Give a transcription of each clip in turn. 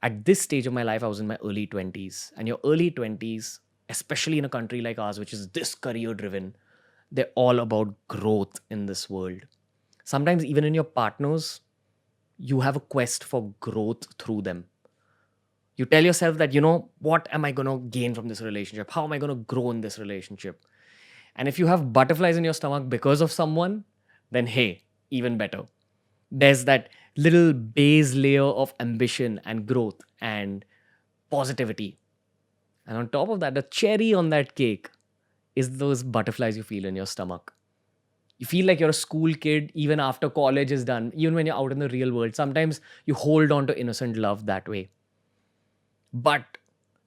At this stage of my life, I was in my early 20s. And your early 20s, especially in a country like ours, which is this career driven, they're all about growth in this world. Sometimes, even in your partners, you have a quest for growth through them. You tell yourself that, what am I going to gain from this relationship? How am I going to grow in this relationship? And if you have butterflies in your stomach because of someone, then hey, even better. There's that little base layer of ambition and growth and positivity. And on top of that, the cherry on that cake is those butterflies you feel in your stomach. You feel like you're a school kid even after college is done, even when you're out in the real world. Sometimes you hold on to innocent love that way. But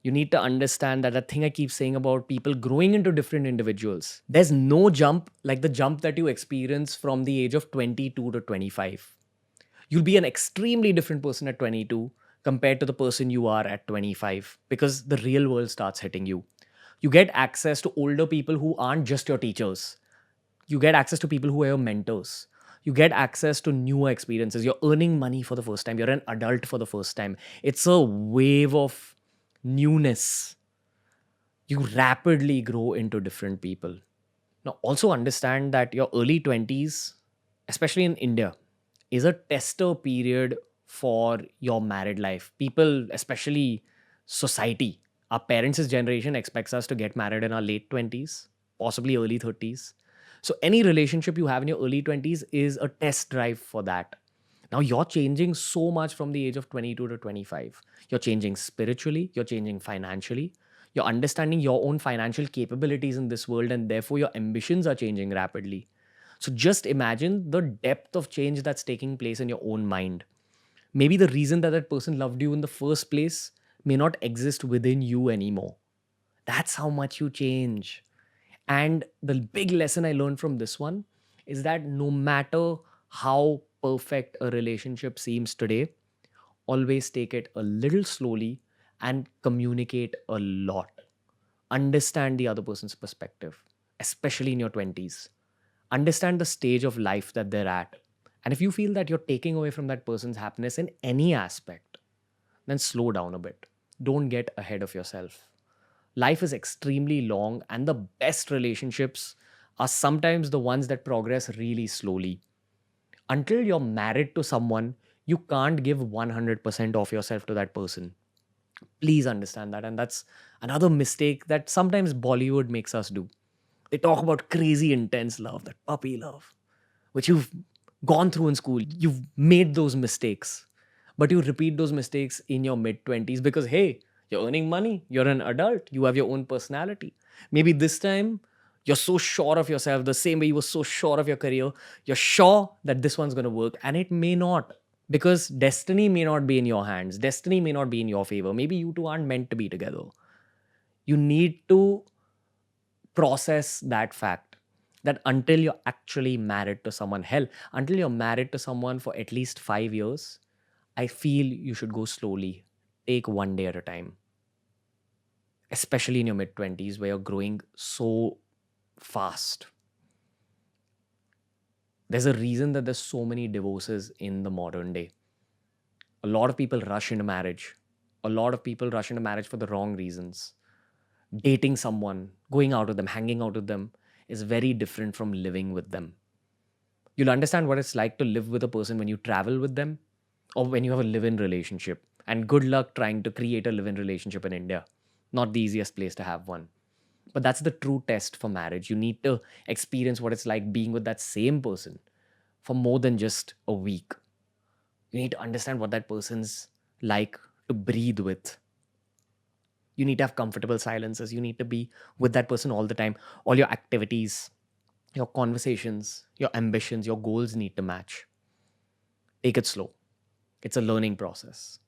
you need to understand that the thing I keep saying about people growing into different individuals, there's no jump like the jump that you experience from the age of 22 to 25. You'll be an extremely different person at 22 compared to the person you are at 25 because the real world starts hitting you. You get access to older people who aren't just your teachers. You get access to people who are your mentors. You get access to newer experiences. You're earning money for the first time. You're an adult for the first time. It's a wave of newness. You rapidly grow into different people. Now, also understand that your early 20s, especially in India, is a tester period for your married life. People, especially society, our parents' generation expects us to get married in our late 20s, possibly early 30s. So, any relationship you have in your early 20s is a test drive for that. Now, you're changing so much from the age of 22 to 25. You're changing spiritually, you're changing financially, you're understanding your own financial capabilities in this world, and therefore your ambitions are changing rapidly. So just imagine the depth of change that's taking place in your own mind. Maybe the reason that that person loved you in the first place may not exist within you anymore. That's how much you change. And the big lesson I learned from this one is that no matter how perfect a relationship seems today, always take it a little slowly and communicate a lot. Understand the other person's perspective, especially in your 20s. Understand the stage of life that they're at. And if you feel that you're taking away from that person's happiness in any aspect, then slow down a bit. Don't get ahead of yourself. Life is extremely long, and the best relationships are sometimes the ones that progress really slowly. Until you're married to someone, you can't give 100% of yourself to that person. Please understand that. And that's another mistake that sometimes Bollywood makes us do. They talk about crazy intense love, that puppy love, which you've gone through in school. You've made those mistakes, but you repeat those mistakes in your mid 20s because, hey, you're earning money, you're an adult, you have your own personality. Maybe this time you're so sure of yourself, the same way you were so sure of your career, you're sure that this one's going to work, and it may not, because destiny may not be in your hands, destiny may not be in your favor. Maybe you two aren't meant to be together. You need to process that fact that until you're actually married to someone, hell, until you're married to someone for at least 5 years, I feel you should go slowly. Take one day at a time, especially in your mid 20s where you're growing so fast. There's a reason that there's so many divorces in the modern day. A lot of people rush into marriage. A lot of people rush into marriage for the wrong reasons. Dating someone, going out with them, hanging out with them is very different from living with them. You'll understand what it's like to live with a person when you travel with them or when you have a live in relationship. And good luck trying to create a live in relationship in India. Not the easiest place to have one. But that's the true test for marriage. You need to experience what it's like being with that same person for more than just a week. You need to understand what that person's like to breathe with. You need to have comfortable silences. You need to be with that person all the time. All your activities, your conversations, your ambitions, your goals need to match. Take it slow. It's a learning process.